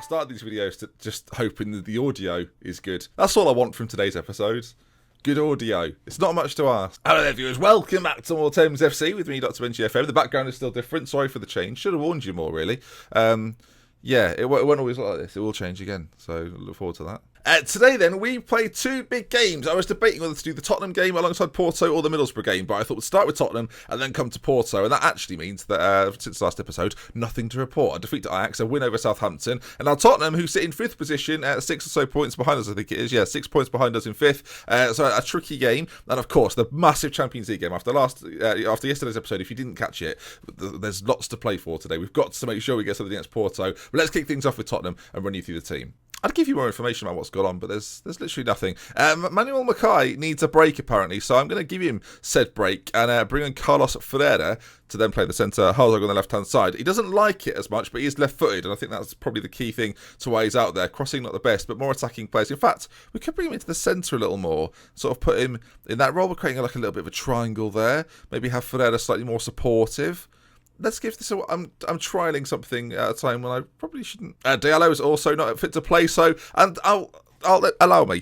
started these videos to just hoping that the audio is good. That's all I want from today's episode. Good audio. It's not much to ask. Hello there, viewers. Welcome back to more Thames FC with me, Dr. BenjiFM. The background is still different. Sorry for the change. Should have warned you more, really. Yeah, it won't always look like this. It will change again. So look forward to that. Today, then, we played two big games. I was debating whether to do the Tottenham game alongside Porto or the Middlesbrough game, but I thought we'd start with Tottenham and then come to Porto, and that actually means that, since last episode, nothing to report. A defeat to Ajax, a win over Southampton, and now Tottenham, who sit in 5th position, 6 or so points behind us, I think it is. Yeah, 6 points behind us in 5th, so a tricky game, and of course, the massive Champions League game. After yesterday's episode, if you didn't catch it, there's lots to play for today. We've got to make sure we get something against Porto, but let's kick things off with Tottenham and run you through the team. I'd give you more information about what's going on, but there's literally nothing. Manuel Mackay needs a break, apparently, so I'm going to give him said break and bring in Carlos Ferreira to then play the centre, Herzog on the left-hand side. He doesn't like it as much, but he's left-footed, and I think that's probably the key thing to why he's out there. Crossing, not the best, but more attacking players. In fact, we could bring him into the centre a little more, sort of put him in that role. We're creating like a little bit of a triangle there. Maybe have Ferreira slightly more supportive. Let's give this a... I'm trialling something at a time when I probably shouldn't. Diallo is also not fit to play, so... And allow me.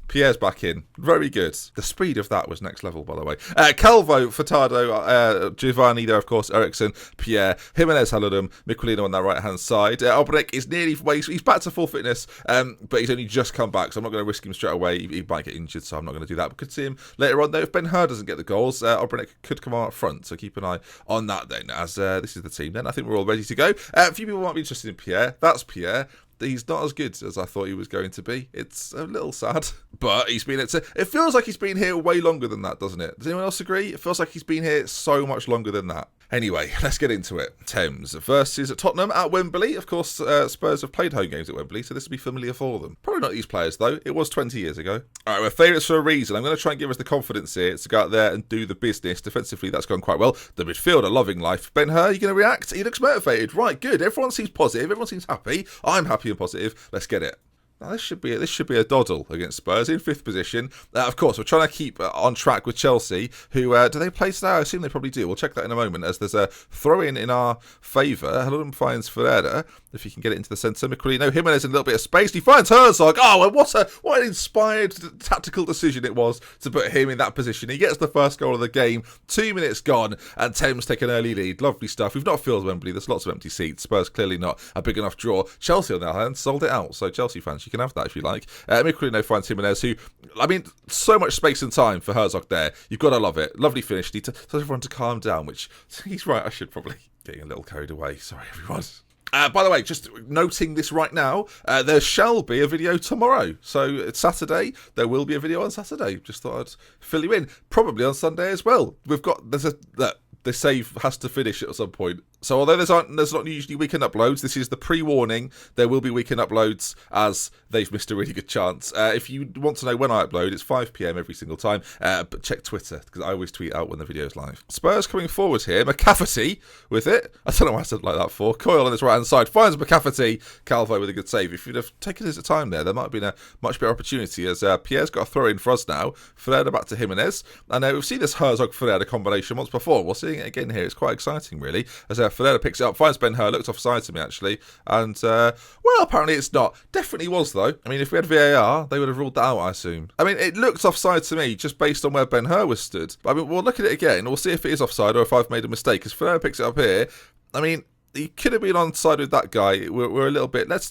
Pierre's back in. Very good. The speed of that was next level, by the way. Calvo, Furtado, Giovanni there, of course, Ericsson, Pierre, Jimenez, Haludum, Miquelino on that right-hand side. Albrecht is nearly... He's back to full fitness, but he's only just come back, so I'm not going to risk him straight away. He might get injured, so I'm not going to do that. We could see him later on, though. If Ben-Hur doesn't get the goals, Albrecht could come on up front, so keep an eye on that then, as this is the team then. I think we're all ready to go. A few people might be interested in Pierre. That's Pierre. He's not as good as I thought he was going to be. It's a little sad, but he's been... It feels like he's been here way longer than that, doesn't it? Does anyone else agree? It feels like he's been here so much longer than that. Anyway, let's get into it. Thames versus Tottenham at Wembley. Of course, Spurs have played home games at Wembley, so this will be familiar for them. Probably not these players, though. It was 20 years ago. All right, we're favourites for a reason. I'm going to try and give us the confidence here to go out there and do the business. Defensively, that's gone quite well. The midfielder, loving life. Ben-Hur, you going to react? He looks motivated. Right, good. Everyone seems positive. Everyone seems happy. I'm happy and positive. Let's get it. Now, this should be a doddle against Spurs in 5th position. Of course, we're trying to keep on track with Chelsea, who, do they play today? I assume they probably do. We'll check that in a moment, as there's a throw-in in our favour. Haludum finds Ferreira, if he can get it into the centre. Miquelino, Jimenez in a little bit of space. He finds Herzog. Oh, what an inspired tactical decision it was to put him in that position. He gets the first goal of the game. 2 minutes gone, and Thames take an early lead. Lovely stuff. We've not filled Wembley. There's lots of empty seats. Spurs clearly not a big enough draw. Chelsea, on the other hand, sold it out. So Chelsea fans, you can have that if you like. Miquelino finds Jimenez, who, I mean, so much space and time for Herzog there. You've got to love it. Lovely finish. Need to tell everyone to calm down, which he's right. I should probably getting a little carried away. Sorry, everyone. By the way, just noting this right now, there shall be a video tomorrow. So it's Saturday. There will be a video on Saturday. Just thought I'd fill you in. Probably on Sunday as well. The save has to finish at some point. So although there's not usually weekend uploads, this is the pre-warning. There will be weekend uploads, as they've missed a really good chance. If you want to know when I upload, it's 5 PM every single time. But check Twitter, because I always tweet out when the video's live. Spurs coming forward here. McCafferty with it. I don't know why I said it like that for. Coyle on his right-hand side finds McCafferty. Calvo with a good save. If you'd have taken his time there might have been a much better opportunity, as Pierre's got a throw in for us now. Ferreira back to Jimenez. And we've seen this Herzog-Ferreira combination once before. We're seeing it again here. It's quite exciting, really, as Ferreira picks it up, finds Ben-Hur, looked offside to me, actually, and, well, apparently it's not. Definitely was, though. I mean, if we had VAR, they would have ruled that out, I assume. I mean, it looked offside to me, just based on where Ben-Hur was stood. But, I mean, we'll look at it again, we'll see if it is offside or if I've made a mistake, because Ferreira picks it up here. I mean, he could have been onside with that guy. We're a little bit... Let's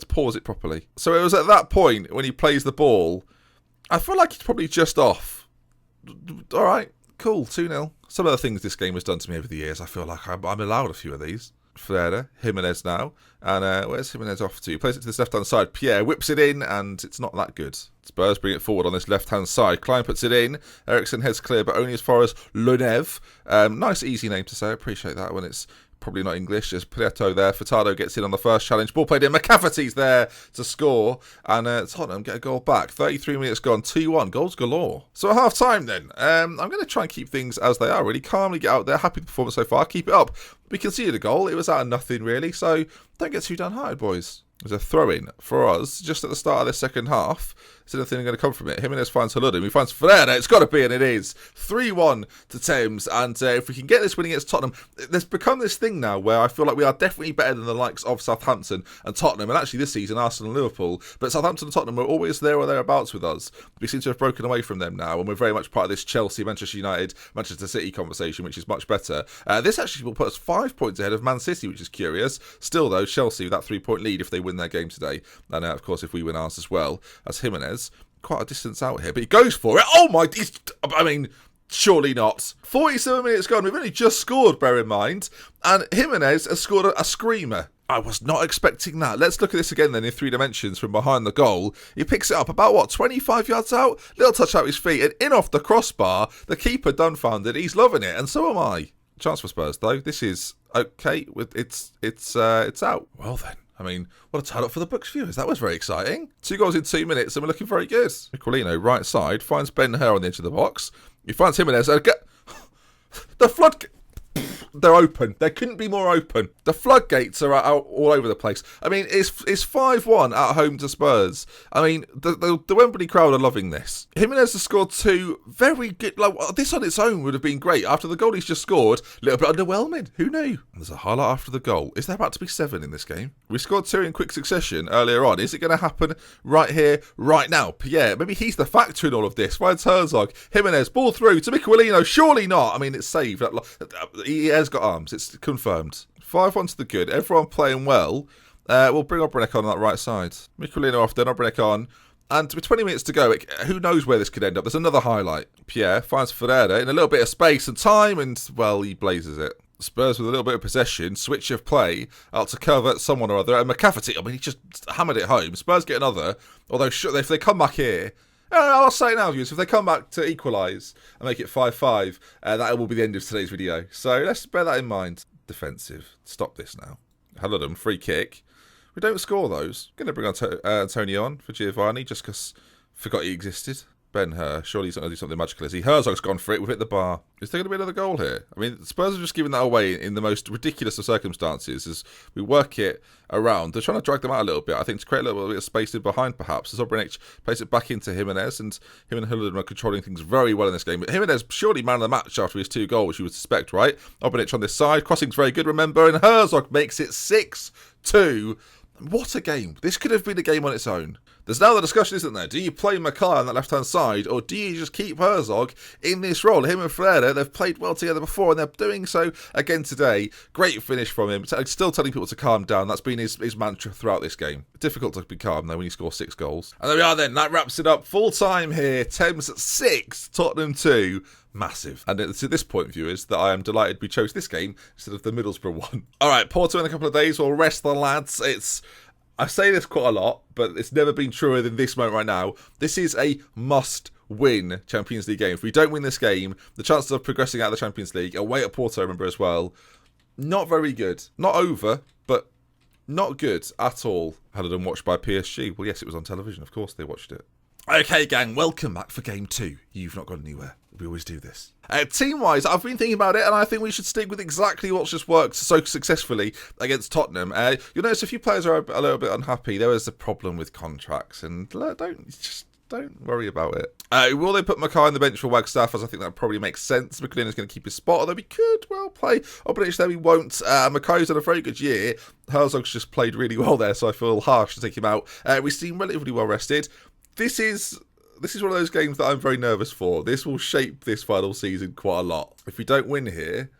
pause it properly. So it was at that point, when he plays the ball, I feel like he's probably just off. All right. Cool, 2-0. Some of the things this game has done to me over the years, I feel like I'm allowed a few of these. Ferreira, Jimenez now. And where's Jimenez off to? He plays it to this left-hand side. Pierre whips it in, and it's not that good. Spurs bring it forward on this left-hand side. Klein puts it in. Ericsson heads clear, but only as far as Lonev. Nice, easy name to say. I appreciate that when it's probably not English. There's Porto there. Furtado gets in on the first challenge. Ball played in. McCafferty's there to score. And Tottenham get a goal back. 33 minutes gone. 2-1. Goals galore. So at half-time then, I'm going to try and keep things as they are, really. Calmly get out there. Happy with the performance so far. Keep it up. We conceded a goal. It was out of nothing, really. So don't get too downhearted, boys. There's a throw-in for us just at the start of the second half. Is anything going to come from it? Jimenez finds Haludin. He finds Ferreira. It's got to be, and it is. 3-1 to Thames. And if we can get this win against Tottenham, there's become this thing now where I feel like we are definitely better than the likes of Southampton and Tottenham. And actually this season, Arsenal and Liverpool. But Southampton and Tottenham are always there or thereabouts with us. We seem to have broken away from them now. And we're very much part of this Chelsea, Manchester United, Manchester City conversation, which is much better. This actually will put us 5 points ahead of Man City, which is curious. Still, though, Chelsea with that 3-point lead if they win their game today. And, of course, if we win ours as well, as Jimenez. Quite a distance out here, but he goes for it. Oh my, surely not. 47 minutes gone, we've only just scored, bear in mind, and Jimenez has scored a screamer. I was not expecting that. Let's look at this again then in 3 dimensions from behind the goal. He picks it up about, 25 yards out? Little touch out his feet, and in off the crossbar, the keeper dumbfounded. He's loving it, and so am I. Chance for Spurs, though. This is okay. It's out. Well then. What a tie-up for the books, viewers. That was very exciting. 2 goals in 2 minutes, and we're looking very good. Nicolino, right side, finds Ben-Hur on the edge of the box. He finds Jimenez. The flood... They're open. They couldn't be more open. The floodgates are out all over the place. It's 5-1 at home to Spurs. The Wembley crowd are loving this. Jimenez has scored 2 very good. This on its own would have been great. After the goal he's just scored, a little bit underwhelming. Who knew? There's a highlight after the goal. Is there about to be 7 in this game? We scored 2 in quick succession earlier on. Is it going to happen right here, right now? Pierre, maybe he's the factor in all of this. Finds Herzog. Jimenez, ball through to Michelino. Surely not. It's saved. He has got arms. It's confirmed. 5-1 to the good. Everyone playing well. We'll bring Obrenick on that right side. Michelino off, then Obrenick on. And with 20 minutes to go, who knows where this could end up. There's another highlight. Pierre finds Ferreira in a little bit of space and time, and, well, he blazes it. Spurs with a little bit of possession, switch of play, out to cover someone or other. And McCafferty, he just hammered it home. Spurs get another, although if they come back here... I'll say it now, viewers. If they come back to equalise and make it 5-5, that will be the end of today's video. So let's bear that in mind. Defensive. Stop this now. Haludin, free kick. We don't score those. Going to bring on Antonio on for Giovanni just because forgot he existed. Ben-Hur, surely he's not going to do something magical, is he? Herzog's gone for it. We've hit the bar. Is there going to be another goal here? Spurs are just giving that away in the most ridiculous of circumstances as we work it around. They're trying to drag them out a little bit, I think, to create a little bit of space in behind, perhaps. As Obrenic plays it back into Jimenez, and him and Haludin are controlling things very well in this game. But Jimenez, surely man of the match after his 2 goals, you would suspect, right? Obrenic on this side. Crossing's very good, remember, and Herzog makes it 6-2. What a game. This could have been a game on its own. There's now the discussion, isn't there? Do you play Mackay on that left-hand side, or do you just keep Herzog in this role? Him and Ferreira, they've played well together before, and they're doing so again today. Great finish from him. Still telling people to calm down. That's been his mantra throughout this game. Difficult to be calm, though, when you score 6 goals. And there we are then. That wraps it up. Full time here. Thames 6, Tottenham 2. Massive. And it's at this point, viewers, that I am delighted we chose this game instead of the Middlesbrough one. All right, Porto in a couple of days. We'll rest the lads. I say this quite a lot, but it's never been truer than this moment right now. This is a must-win Champions League game. If we don't win this game, the chances of progressing out of the Champions League, away at Porto, remember, as well, not very good. Not over, but not good at all. Had it watched by PSG. Well, yes, it was on television. Of course they watched it. Okay, gang, welcome back for Game 2. You've not gone anywhere. We always do this. Team-wise, I've been thinking about it, and I think we should stick with exactly what's just worked so successfully against Tottenham. You'll notice a few players are a little bit unhappy. There was a problem with contracts, and don't worry about it. Will they put Mackay on the bench for Wagstaff? As I think that probably makes sense. McLean going to keep his spot, although he could well play. Obrenic there, he won't. Mackay's had a very good year. Herzog's just played really well there, so I feel harsh to take him out. We seem relatively well rested. This is one of those games that I'm very nervous for. This will shape this final season quite a lot. If we don't win here,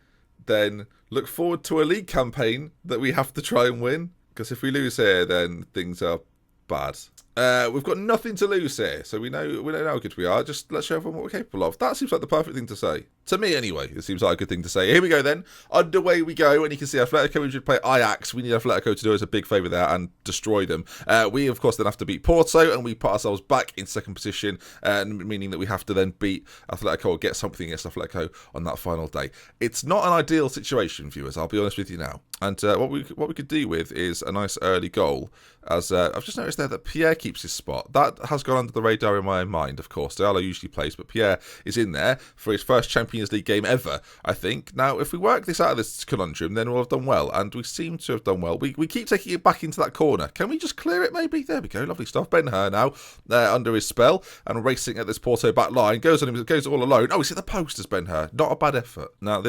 then look forward to a league campaign that we have to try and win. Because if we lose here, then things are bad. We've got nothing to lose here, so we know how good we are. Just let's show everyone what we're capable of. That seems like the perfect thing to say. To me, anyway, it seems like a good thing to say. Here we go, then. Underway we go, and you can see Atletico, we should play Ajax. We need Atletico to do us a big favour there and destroy them. We, of course, then have to beat Porto, and we put ourselves back in second position, meaning that we have to then beat Atletico or get something against Atletico on that final day. It's not an ideal situation, viewers, I'll be honest with you now. And what we could do with is a nice early goal, as I've just noticed there that Pierre keeps his spot. That has gone under the radar in my mind, of course. Diallo usually plays, but Pierre is in there for his first Champions League game ever, I think. Now, if we work this out of this conundrum, then we'll have done well, and we seem to have done well. We keep taking it back into that corner. Can we just clear it, maybe? There we go, lovely stuff. Ben-Hur now under his spell, and racing at this Porto back line. Goes all alone. Oh, he's at the post as Ben-Hur. Not a bad effort. Now,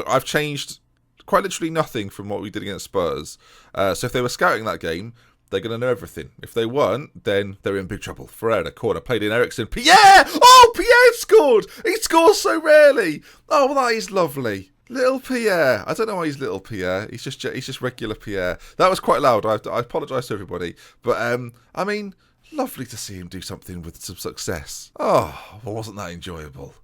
I've changed quite literally nothing from what we did against Spurs. So if they were scouting that game, they're going to know everything. If they weren't, then they're in big trouble. Ferreira, corner, played in Ericsson. Pierre! Oh, Pierre scored! He scores so rarely. Oh, well, that is lovely. Little Pierre. I don't know why he's little Pierre. He's just regular Pierre. That was quite loud. I apologise to everybody. But, I mean, lovely to see him do something with some success. Oh, well, wasn't that enjoyable?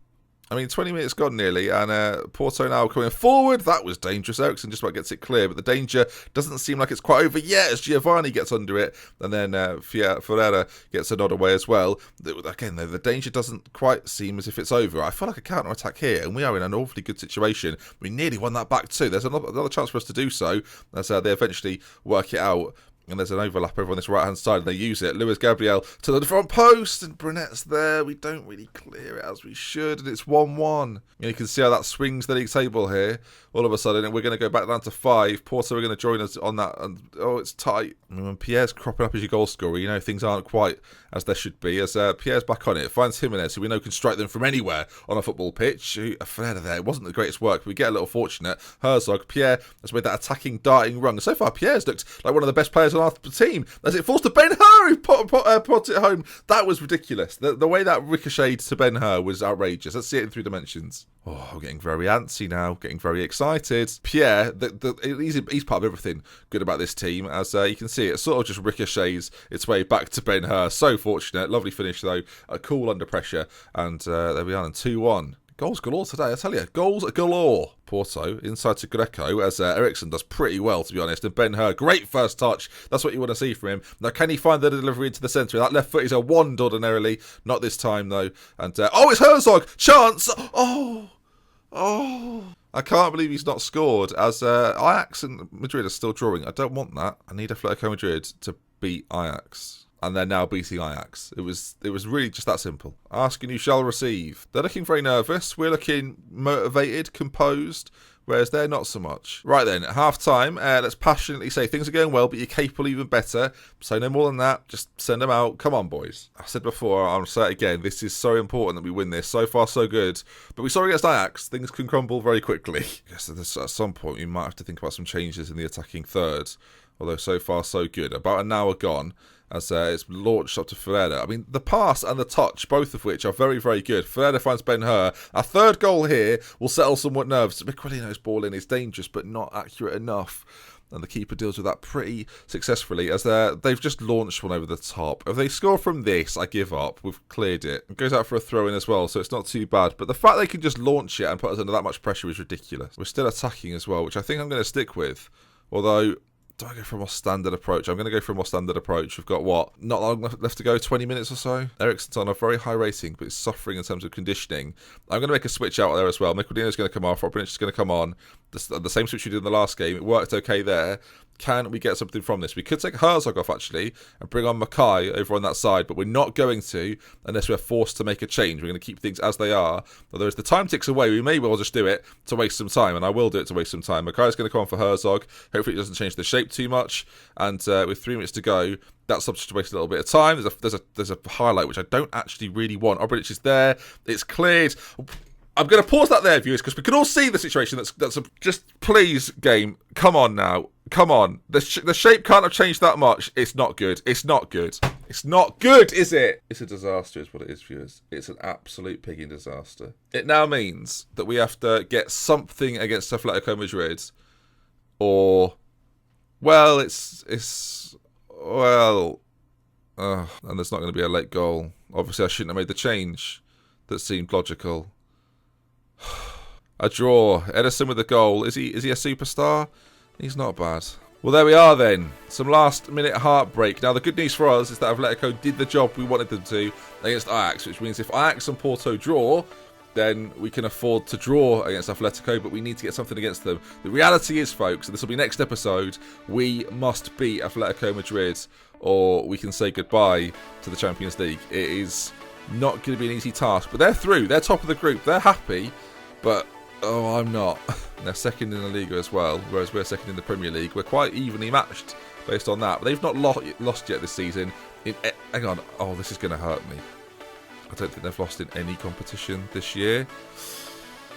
I mean, 20 minutes gone nearly, and Porto now coming forward. That was dangerous. Ericsson just about gets it clear, but the danger doesn't seem like it's quite over yet as Giovanni gets under it, and then Ferreira gets a nod away as well. Again, though, the danger doesn't quite seem as if it's over. I feel like a counter-attack here, and we are in an awfully good situation. We nearly won that back too. There's another chance for us to do so, as they eventually work it out. And there's an overlap over on this right-hand side, and they use it. Luis Gabriel to the front post, and Brunette's there. We don't really clear it as we should, and it's 1-1. And you can see how that swings the league table here. All of a sudden, we're going to go back down to 5. Porto are going to join us on that, and oh, it's tight. I mean, when Pierre's cropping up as your goal scorer, you know things aren't quite as they should be. As Pierre's back on it, finds Jimenez, who we know can strike them from anywhere on a football pitch. Ferreira there, it wasn't the greatest work, but we get a little fortunate. Herzog, Pierre has made that attacking, darting run. So far, Pierre's looked like one of the best players on our team. As it falls to Ben-Hur, who put it home. That was ridiculous. The way that ricocheted to Ben-Hur was outrageous. Let's see it in 3 dimensions. Oh, I'm getting very antsy now, getting very excited. Pierre, he's part of everything good about this team, as you can see, it sort of just ricochets its way back to Ben-Hur. So fortunate. Lovely finish, though. Cool under pressure. And there we are, in 2-1. Goals galore today, I tell you. Goals galore. Porto inside to Greco, as Ericsson does pretty well, to be honest. And Ben-Hur, great first touch. That's what you want to see from him. Now, can he find the delivery into the centre? That left foot is a wand ordinarily. Not this time, though. And, oh, it's Herzog! Chance! Oh! I can't believe he's not scored, as Ajax and Madrid are still drawing. I don't want that. I need Atletico Madrid to beat Ajax. And they're now beating Ajax. It was really just that simple. Ask and you shall receive. They're looking very nervous. We're looking motivated, composed, whereas they're not so much. Right then, at half-time, let's passionately say things are going well, but you're capable even better. Say no more than that. Just send them out. Come on, boys. I said before, I'll say it again, this is so important that we win this. So far, so good. But we saw against Ajax, things can crumble very quickly. I guess at some point, we might have to think about some changes in the attacking third. Although so far, so good. About an hour gone, as it's launched up to Ferreira. I mean, the pass and the touch, both of which are very, very good. Ferreira finds Ben-Hur. A third goal here will settle somewhat nerves. Miquelino's ball in is dangerous, but not accurate enough. And the keeper deals with that pretty successfully, as they've just launched one over the top. If they score from this, I give up. We've cleared it. It goes out for a throw-in as well, so it's not too bad. But the fact they can just launch it and put us under that much pressure is ridiculous. We're still attacking as well, which I think I'm going to stick with. Although, do I go for a more standard approach? I'm going to go for a more standard approach. We've got, what, not long left to go, 20 minutes or so? Ericsson's on a very high rating, but it's suffering in terms of conditioning. I'm going to make a switch out there as well. Miquelino's going to come off. Robinich is going to come on. The same switch we did in the last game. It worked okay there. Can we get something from this? We could take Herzog off, actually, and bring on Mackay over on that side, but we're not going to unless we're forced to make a change. We're going to keep things as they are. Although as the time ticks away, we may well just do it to waste some time, and I will do it to waste some time. Mackay's going to come on for Herzog. Hopefully it doesn't change the shape too much. And with 3 minutes to go, that's subject to waste a little bit of time. There's a highlight, which I don't actually really want. Obrich is there. It's cleared. I'm going to pause that there, viewers, because we can all see the situation. Just please, game, come on now. Come on. The shape can't have changed that much. It's not good. It's not good. It's not good, is it? It's a disaster is what it is, viewers. It's an absolute pigging disaster. It now means that we have to get something against Atletico Madrid, or, well, and there's not going to be a late goal. Obviously, I shouldn't have made the change that seemed logical. A draw. Ederson with a goal. Is he a superstar? He's not bad. Well, there we are then. Some last-minute heartbreak. Now, the good news for us is that Atletico did the job we wanted them to against Ajax, which means if Ajax and Porto draw, then we can afford to draw against Atletico, but we need to get something against them. The reality is, folks, and this will be next episode, we must beat Atletico Madrid, or we can say goodbye to the Champions League. It is not going to be an easy task, but they're through. They're top of the group. They're happy, but I'm not. They're second in the Liga as well, whereas we're second in the Premier League. We're quite evenly matched based on that, but they've not lost yet this season. Hang on. Oh, this is going to hurt me. I don't think they've lost in any competition this year.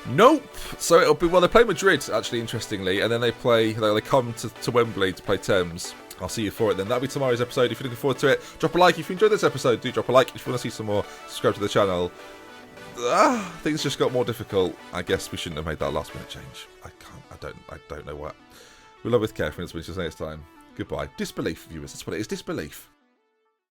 Nope. So it'll be, well, they play Madrid, actually, interestingly, and then they come to Wembley to play Thames. I'll see you for it then. That'll be tomorrow's episode. If you're looking forward to it, drop a like. If you enjoyed this episode, do drop a like. If you want to see some more, subscribe to the channel. Things just got more difficult. I guess we shouldn't have made that last minute change. I don't know what. We love with care, friends. We'll see you next time. Goodbye. Disbelief, viewers. That's what it is. Disbelief.